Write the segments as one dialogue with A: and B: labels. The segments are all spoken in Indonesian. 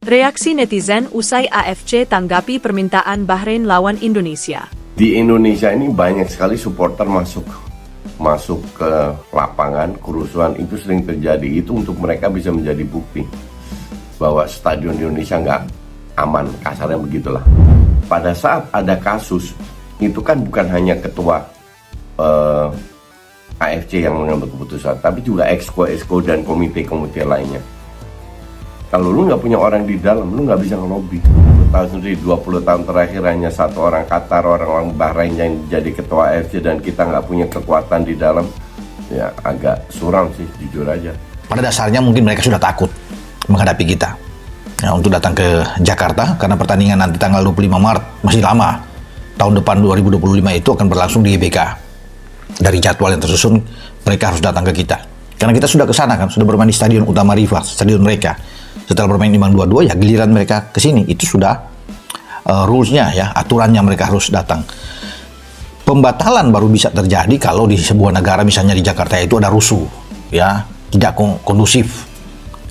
A: Reaksi netizen usai AFC tanggapi permintaan Bahrain lawan Indonesia.
B: Di Indonesia ini banyak sekali supporter masuk ke lapangan, kerusuhan itu sering terjadi. Itu untuk mereka bisa menjadi bukti bahwa stadion Indonesia nggak aman, kasarnya begitulah. Pada saat ada kasus, itu kan bukan hanya ketua AFC yang mengambil keputusan, tapi juga exco dan komite-komite lainnya. Kalau lu nggak punya orang di dalam, lu nggak bisa ngelobi. Lu tahu sendiri 20 tahun terakhir hanya satu orang Qatar, orang Bahrain yang jadi ketua AFC dan kita nggak punya kekuatan di dalam. Ya agak suram sih, jujur aja.
C: Pada dasarnya mungkin mereka sudah takut menghadapi kita. Ya, untuk datang ke Jakarta, karena pertandingan nanti tanggal 25 Maret, masih lama. Tahun depan 2025 itu akan berlangsung di GBK. Dari jadwal yang tersusun, mereka harus datang ke kita. Karena kita sudah ke sana kan, sudah bermain di stadion utama rival, stadion mereka. Setelah bermain imbang 2-2, ya giliran mereka ke sini. Itu sudah rules-nya ya, aturannya mereka harus datang. Pembatalan baru bisa terjadi kalau di sebuah negara, misalnya di Jakarta itu ada rusuh, ya tidak kondusif,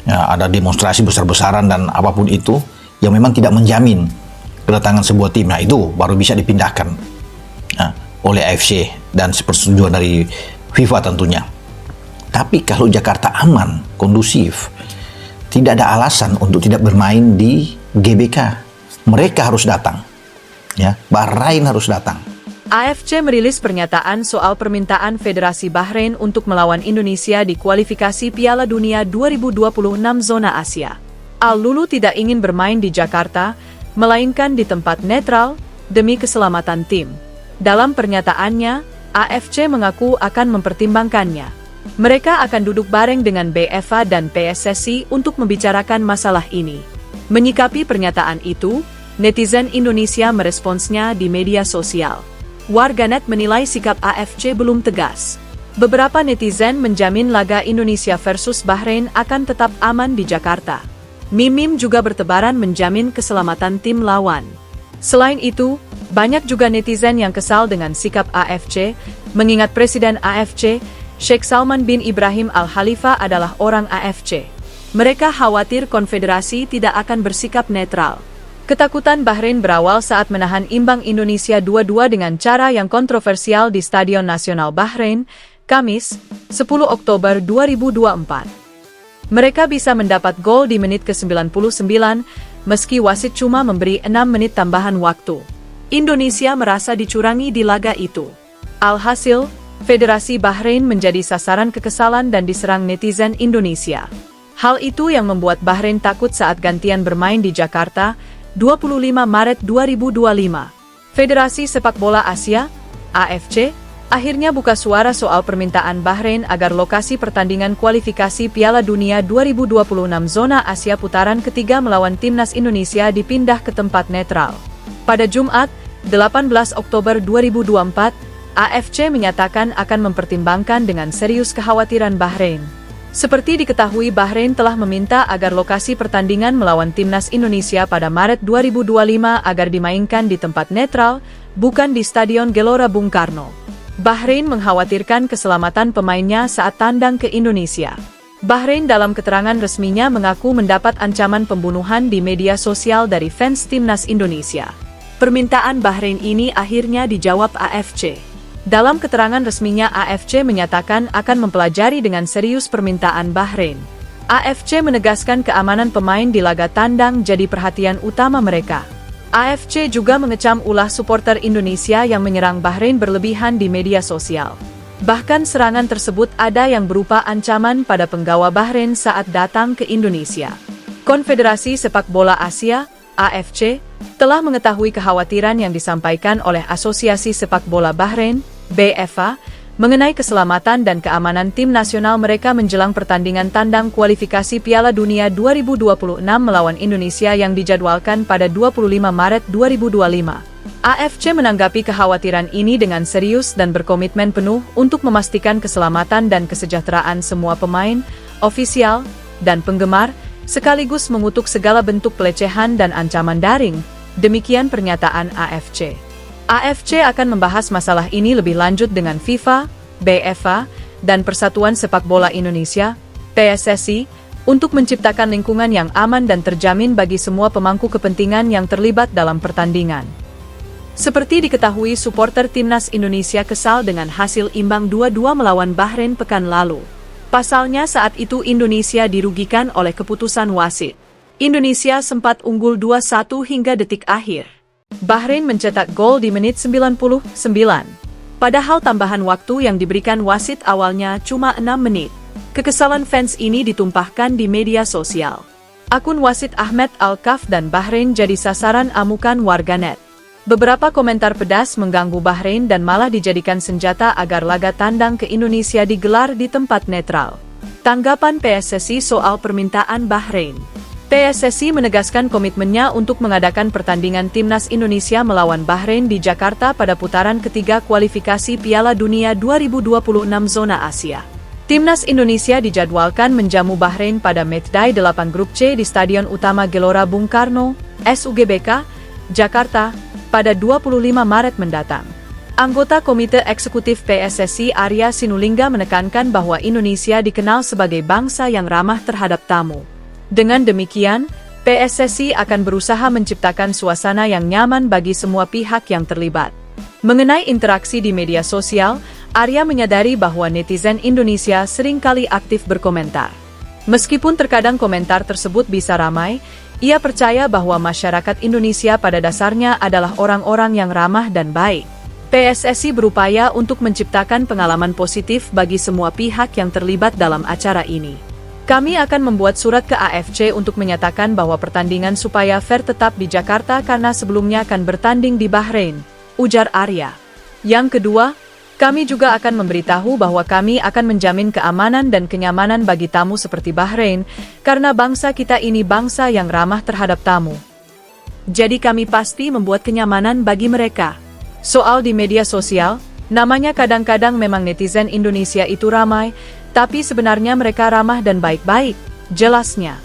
C: ya, ada demonstrasi besar-besaran dan apapun itu yang memang tidak menjamin kedatangan sebuah tim. Nah itu baru bisa dipindahkan oleh AFC dan persetujuan dari FIFA tentunya. Tapi kalau Jakarta aman, kondusif, tidak ada alasan untuk tidak bermain di GBK. Mereka harus datang. Ya, Bahrain harus datang.
A: AFC merilis pernyataan soal permintaan Federasi Bahrain untuk melawan Indonesia di kualifikasi Piala Dunia 2026 zona Asia. Al-Lulu tidak ingin bermain di Jakarta, melainkan di tempat netral demi keselamatan tim. Dalam pernyataannya, AFC mengaku akan mempertimbangkannya. Mereka akan duduk bareng dengan BFA dan PSSI untuk membicarakan masalah ini. Menyikapi pernyataan itu, netizen Indonesia meresponsnya di media sosial. Warganet menilai sikap AFC belum tegas. Beberapa netizen menjamin laga Indonesia versus Bahrain akan tetap aman di Jakarta. Mim-mim juga bertebaran menjamin keselamatan tim lawan. Selain itu, banyak juga netizen yang kesal dengan sikap AFC, mengingat Presiden AFC, Sheikh Salman bin Ibrahim Al-Khalifa adalah orang AFC. Mereka khawatir konfederasi tidak akan bersikap netral. Ketakutan Bahrain berawal saat menahan imbang Indonesia 2-2 dengan cara yang kontroversial di Stadion Nasional Bahrain, Kamis, 10 Oktober 2024. Mereka bisa mendapat gol di menit ke-99, meski wasit cuma memberi 6 menit tambahan waktu. Indonesia merasa dicurangi di laga itu. Alhasil, Federasi Bahrain menjadi sasaran kekesalan dan diserang netizen Indonesia. Hal itu yang membuat Bahrain takut saat gantian bermain di Jakarta, 25 Maret 2025. Federasi Sepak Bola Asia, AFC, akhirnya buka suara soal permintaan Bahrain agar lokasi pertandingan kualifikasi Piala Dunia 2026 zona Asia putaran ketiga melawan Timnas Indonesia dipindah ke tempat netral. Pada Jumat, 18 Oktober 2024, AFC menyatakan akan mempertimbangkan dengan serius kekhawatiran Bahrain. Seperti diketahui, Bahrain telah meminta agar lokasi pertandingan melawan Timnas Indonesia pada Maret 2025 agar dimainkan di tempat netral, bukan di Stadion Gelora Bung Karno. Bahrain mengkhawatirkan keselamatan pemainnya saat tandang ke Indonesia. Bahrain dalam keterangan resminya mengaku mendapat ancaman pembunuhan di media sosial dari fans Timnas Indonesia. Permintaan Bahrain ini akhirnya dijawab AFC. Dalam keterangan resminya, AFC menyatakan akan mempelajari dengan serius permintaan Bahrain. AFC menegaskan keamanan pemain di laga tandang jadi perhatian utama mereka. AFC juga mengecam ulah supporter Indonesia yang menyerang Bahrain berlebihan di media sosial. Bahkan serangan tersebut ada yang berupa ancaman pada penggawa Bahrain saat datang ke Indonesia. Konfederasi Sepak Bola Asia, AFC, telah mengetahui kekhawatiran yang disampaikan oleh Asosiasi Sepak Bola Bahrain, BFA, mengenai keselamatan dan keamanan tim nasional mereka menjelang pertandingan tandang kualifikasi Piala Dunia 2026 melawan Indonesia yang dijadwalkan pada 25 Maret 2025. AFC menanggapi kekhawatiran ini dengan serius dan berkomitmen penuh untuk memastikan keselamatan dan kesejahteraan semua pemain, ofisial, dan penggemar, sekaligus mengutuk segala bentuk pelecehan dan ancaman daring. Demikian pernyataan AFC. AFC akan membahas masalah ini lebih lanjut dengan FIFA, BFA, dan Persatuan Sepak Bola Indonesia, PSSI, untuk menciptakan lingkungan yang aman dan terjamin bagi semua pemangku kepentingan yang terlibat dalam pertandingan. Seperti diketahui, supporter timnas Indonesia kesal dengan hasil imbang 2-2 melawan Bahrain pekan lalu. Pasalnya saat itu Indonesia dirugikan oleh keputusan wasit. Indonesia sempat unggul 2-1 hingga detik akhir. Bahrain mencetak gol di menit 99. Padahal tambahan waktu yang diberikan wasit awalnya cuma 6 menit. Kekesalan fans ini ditumpahkan di media sosial. Akun wasit Ahmed Al-Kaf dan Bahrain jadi sasaran amukan warganet. Beberapa komentar pedas mengganggu Bahrain dan malah dijadikan senjata agar laga tandang ke Indonesia digelar di tempat netral. Tanggapan PSSI soal permintaan Bahrain. PSSI menegaskan komitmennya untuk mengadakan pertandingan timnas Indonesia melawan Bahrain di Jakarta pada putaran ketiga kualifikasi Piala Dunia 2026 zona Asia. Timnas Indonesia dijadwalkan menjamu Bahrain pada matchday 8 grup C di Stadion Utama Gelora Bung Karno, SUGBK, Jakarta, pada 25 Maret mendatang. Anggota Komite Eksekutif PSSI Arya Sinulinga menekankan bahwa Indonesia dikenal sebagai bangsa yang ramah terhadap tamu. Dengan demikian, PSSI akan berusaha menciptakan suasana yang nyaman bagi semua pihak yang terlibat. Mengenai interaksi di media sosial, Arya menyadari bahwa netizen Indonesia seringkali aktif berkomentar. Meskipun terkadang komentar tersebut bisa ramai, ia percaya bahwa masyarakat Indonesia pada dasarnya adalah orang-orang yang ramah dan baik. PSSI berupaya untuk menciptakan pengalaman positif bagi semua pihak yang terlibat dalam acara ini. Kami akan membuat surat ke AFC untuk menyatakan bahwa pertandingan supaya fair tetap di Jakarta karena sebelumnya akan bertanding di Bahrain, ujar Arya. Yang kedua, kami juga akan memberitahu bahwa kami akan menjamin keamanan dan kenyamanan bagi tamu seperti Bahrain, karena bangsa kita ini bangsa yang ramah terhadap tamu. Jadi kami pasti membuat kenyamanan bagi mereka. Soal di media sosial, namanya kadang-kadang memang netizen Indonesia itu ramai, tapi sebenarnya mereka ramah dan baik-baik, jelasnya.